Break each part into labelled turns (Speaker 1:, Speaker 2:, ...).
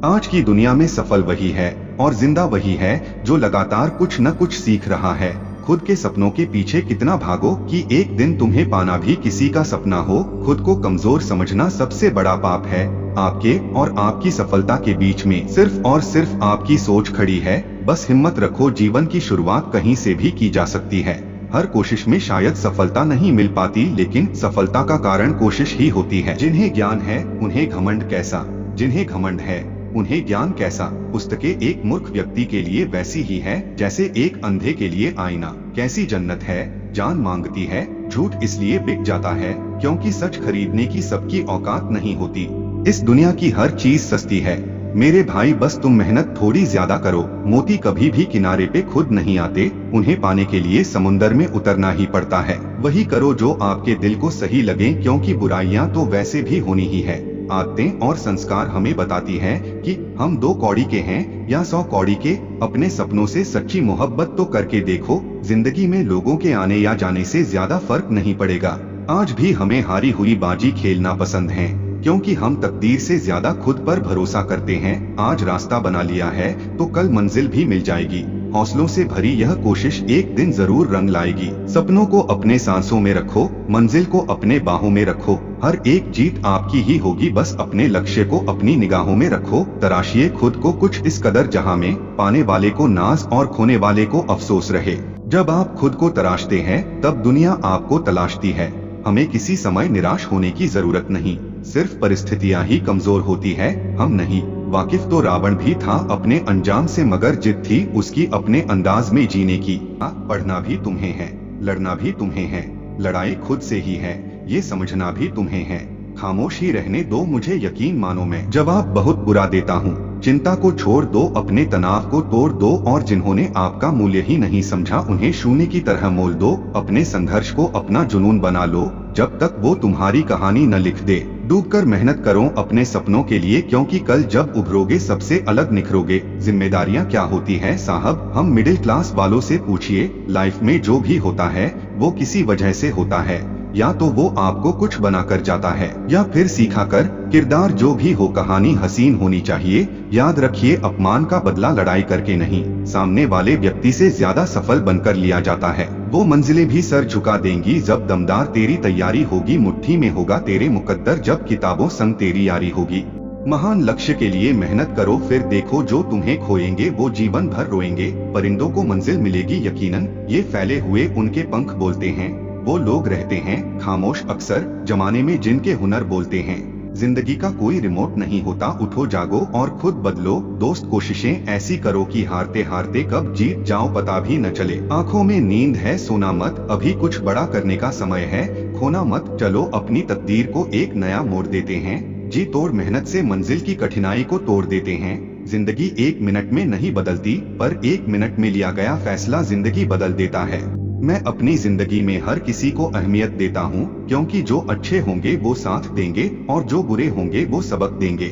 Speaker 1: आज की दुनिया में सफल वही है और जिंदा वही है जो लगातार कुछ न कुछ सीख रहा है। खुद के सपनों के पीछे कितना भागो कि एक दिन तुम्हें पाना भी किसी का सपना हो। खुद को कमजोर समझना सबसे बड़ा पाप है। आपके और आपकी सफलता के बीच में सिर्फ और सिर्फ आपकी सोच खड़ी है। बस हिम्मत रखो, जीवन की शुरुआत कहीं से भी की जा सकती है। हर कोशिश में शायद सफलता नहीं मिल पाती, लेकिन सफलता का कारण कोशिश ही होती है। जिन्हें ज्ञान है उन्हें घमंड कैसा, जिन्हें घमंड है उन्हें ज्ञान कैसा। पुस्तकें एक मूर्ख व्यक्ति के लिए वैसी ही है जैसे एक अंधे के लिए आईना। कैसी जन्नत है जान मांगती है, झूठ इसलिए बिक जाता है क्योंकि सच खरीदने की सबकी औकात नहीं होती। इस दुनिया की हर चीज सस्ती है मेरे भाई, बस तुम मेहनत थोड़ी ज्यादा करो। मोती कभी भी किनारे पे खुद नहीं आते, उन्हें पाने के लिए समुंदर में उतरना ही पड़ता है। वही करो जो आपके दिल को सही लगे, क्योंकि बुराइयां तो वैसे भी होनी ही है। आदतें और संस्कार हमें बताती हैं कि हम 2 कौड़ी के हैं या 100 कौड़ी के। अपने सपनों से सच्ची मोहब्बत तो करके देखो, जिंदगी में लोगों के आने या जाने से ज्यादा फर्क नहीं पड़ेगा। आज भी हमें हारी हुई बाजी खेलना पसंद है, क्योंकि हम तकदीर से ज्यादा खुद पर भरोसा करते हैं। आज रास्ता बना लिया है तो कल मंजिल भी मिल जाएगी। हौसलों से भरी यह कोशिश एक दिन जरूर रंग लाएगी। सपनों को अपने सांसों में रखो, मंजिल को अपने बाहों में रखो। हर एक जीत आपकी ही होगी, बस अपने लक्ष्य को अपनी निगाहों में रखो। तराशिए खुद को कुछ इस कदर जहां में पाने वाले को नाज और खोने वाले को अफसोस रहे। जब आप खुद को तराशते हैं तब दुनिया आपको तलाशती है। हमें किसी समय निराश होने की जरूरत नहीं, सिर्फ परिस्थितियां ही कमजोर होती है, हम नहीं। वाकिफ तो रावण भी था अपने अंजाम से, मगर जिद थी उसकी अपने अंदाज में जीने की। पढ़ना भी तुम्हें है, लड़ना भी तुम्हें है, लड़ाई खुद से ही है, ये समझना भी तुम्हें है। खामोश ही रहने दो, मुझे यकीन मानो मैं जवाब बहुत बुरा देता हूँ। चिंता को छोड़ दो, अपने तनाव को तोड़ दो, और जिन्होंने आपका मूल्य ही नहीं समझा उन्हें शून्य की तरह मोल दो। अपने संघर्ष को अपना जुनून बना लो, जब तक वो तुम्हारी कहानी न लिख दे। डूबकर मेहनत करो अपने सपनों के लिए, क्योंकि कल जब उभरोगे सबसे अलग निखरोगे। जिम्मेदारियां क्या होती है साहब, हम मिडिल क्लास वालों से पूछिए। लाइफ में जो भी होता है वो किसी वजह से होता है, या तो वो आपको कुछ बना कर जाता है या फिर सिखा कर। किरदार जो भी हो, कहानी हसीन होनी चाहिए। याद रखिए, अपमान का बदला लड़ाई करके नहीं, सामने वाले व्यक्ति से ज्यादा सफल बनकर लिया जाता है। वो मंजिलें भी सर झुका देंगी जब दमदार तेरी तैयारी होगी। मुट्ठी में होगा तेरे मुकद्दर जब किताबों संग तेरी यारी होगी। महान लक्ष्य के लिए मेहनत करो, फिर देखो जो तुम्हें खोएंगे वो जीवन भर रोएंगे। परिंदों को मंजिल मिलेगी यकीनन, ये फैले हुए उनके पंख बोलते हैं। वो लोग रहते हैं खामोश अक्सर, जमाने में जिनके हुनर बोलते हैं। जिंदगी का कोई रिमोट नहीं होता, उठो जागो और खुद बदलो। दोस्त कोशिशें ऐसी करो कि हारते हारते कब जीत जाओ पता भी न चले। आंखों में नींद है सोना मत, अभी कुछ बड़ा करने का समय है, खोना मत। चलो अपनी तकदीर को एक नया मोड़ देते हैं। जी तोड़ मेहनत से मंजिल की कठिनाई को तोड़ देते हैं। जिंदगी 1 मिनट में नहीं बदलती, पर 1 मिनट में लिया गया फैसला जिंदगी बदल देता है। मैं अपनी जिंदगी में हर किसी को अहमियत देता हूँ, क्योंकि जो अच्छे होंगे वो साथ देंगे और जो बुरे होंगे वो सबक देंगे।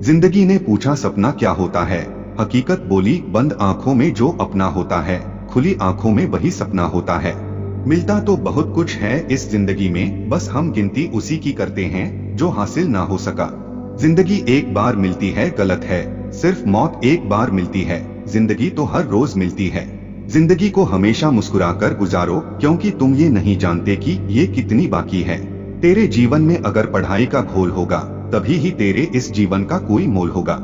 Speaker 1: जिंदगी ने पूछा सपना क्या होता है, हकीकत बोली बंद आंखों में जो अपना होता है, खुली आंखों में वही सपना होता है। मिलता तो बहुत कुछ है इस जिंदगी में, बस हम गिनती उसी की करते हैं जो हासिल ना हो सका। जिंदगी एक बार मिलती है गलत है, सिर्फ मौत एक बार मिलती है, जिंदगी तो हर रोज मिलती है। जिंदगी को हमेशा मुस्कुराकर गुजारो, क्योंकि तुम ये नहीं जानते कि ये कितनी बाकी है। तेरे जीवन में अगर पढ़ाई का घोल होगा, तभी ही तेरे इस जीवन का कोई मोल होगा।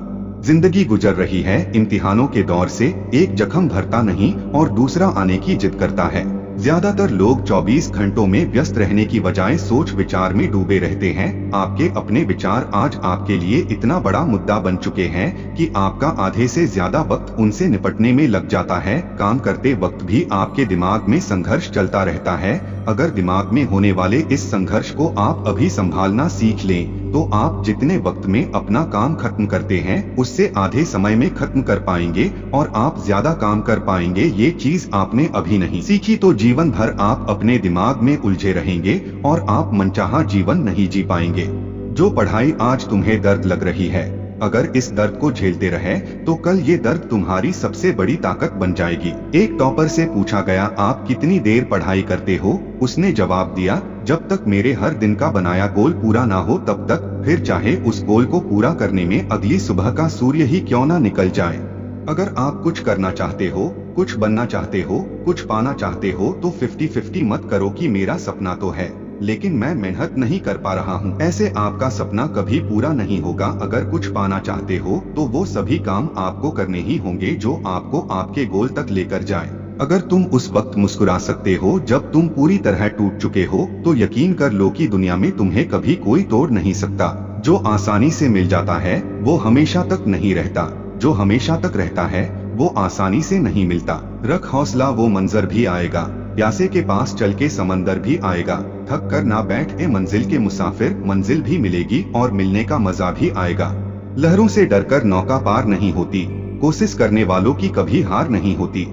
Speaker 1: जिंदगी गुजर रही है इम्तिहानों के दौर से, एक जख्म भरता नहीं और दूसरा आने की जिद करता है। ज्यादातर लोग 24 घंटों में व्यस्त रहने की बजाय सोच विचार में डूबे रहते हैं। आपके अपने विचार आज आपके लिए इतना बड़ा मुद्दा बन चुके हैं कि आपका आधे से ज्यादा वक्त उनसे निपटने में लग जाता है। काम करते वक्त भी आपके दिमाग में संघर्ष चलता रहता है। अगर दिमाग में होने वाले इस संघर्ष को आप अभी संभालना सीख लें, तो आप जितने वक्त में अपना काम खत्म करते हैं उससे आधे समय में खत्म कर पाएंगे और आप ज्यादा काम कर पाएंगे। ये चीज आपने अभी नहीं सीखी तो जीवन भर आप अपने दिमाग में उलझे रहेंगे और आप मनचाहा जीवन नहीं जी पाएंगे। जो पढ़ाई आज तुम्हें दर्द लग रही है, अगर इस दर्द को झेलते रहे तो कल ये दर्द तुम्हारी सबसे बड़ी ताकत बन जाएगी। एक टॉपर से पूछा गया, आप कितनी देर पढ़ाई करते हो? उसने जवाब दिया, जब तक मेरे हर दिन का बनाया गोल पूरा ना हो तब तक। फिर चाहे उस गोल को पूरा करने में अगली सुबह का सूर्य ही क्यों ना निकल जाए। अगर आप कुछ करना चाहते हो, कुछ बनना चाहते हो, कुछ पाना चाहते हो तो 50-50 मत करो कि मेरा सपना तो है लेकिन मैं मेहनत नहीं कर पा रहा हूँ। ऐसे आपका सपना कभी पूरा नहीं होगा। अगर कुछ पाना चाहते हो तो वो सभी काम आपको करने ही होंगे जो आपको आपके गोल तक लेकर जाए। अगर तुम उस वक्त मुस्कुरा सकते हो जब तुम पूरी तरह टूट चुके हो तो यकीन कर लो कि दुनिया में तुम्हें कभी कोई तोड़ नहीं सकता। जो आसानी से मिल जाता है वो हमेशा तक नहीं रहता, जो हमेशा तक रहता है वो आसानी से नहीं मिलता। रख हौसला, वो मंजर भी आएगा। प्यासे के पास चल के समंदर भी आएगा। थक कर ना बैठ ए मंजिल के मुसाफिर, मंजिल भी मिलेगी और मिलने का मजा भी आएगा। लहरों से डरकर नौका पार नहीं होती, कोशिश करने वालों की कभी हार नहीं होती।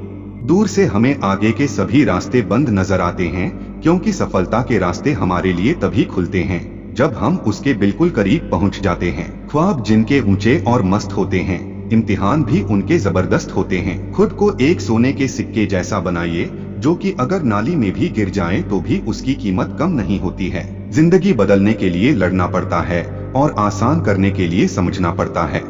Speaker 1: दूर से हमें आगे के सभी रास्ते बंद नजर आते हैं क्योंकि सफलता के रास्ते हमारे लिए तभी खुलते हैं जब हम उसके बिल्कुल करीब पहुंच जाते हैं। ख्वाब जिनके ऊंचे और मस्त होते हैं, इम्तिहान भी उनके जबरदस्त होते हैं। खुद को एक सोने के सिक्के जैसा बनाइए जो कि अगर नाली में भी गिर जाए तो भी उसकी कीमत कम नहीं होती है। जिंदगी बदलने के लिए लड़ना पड़ता है और आसान करने के लिए समझना पड़ता है।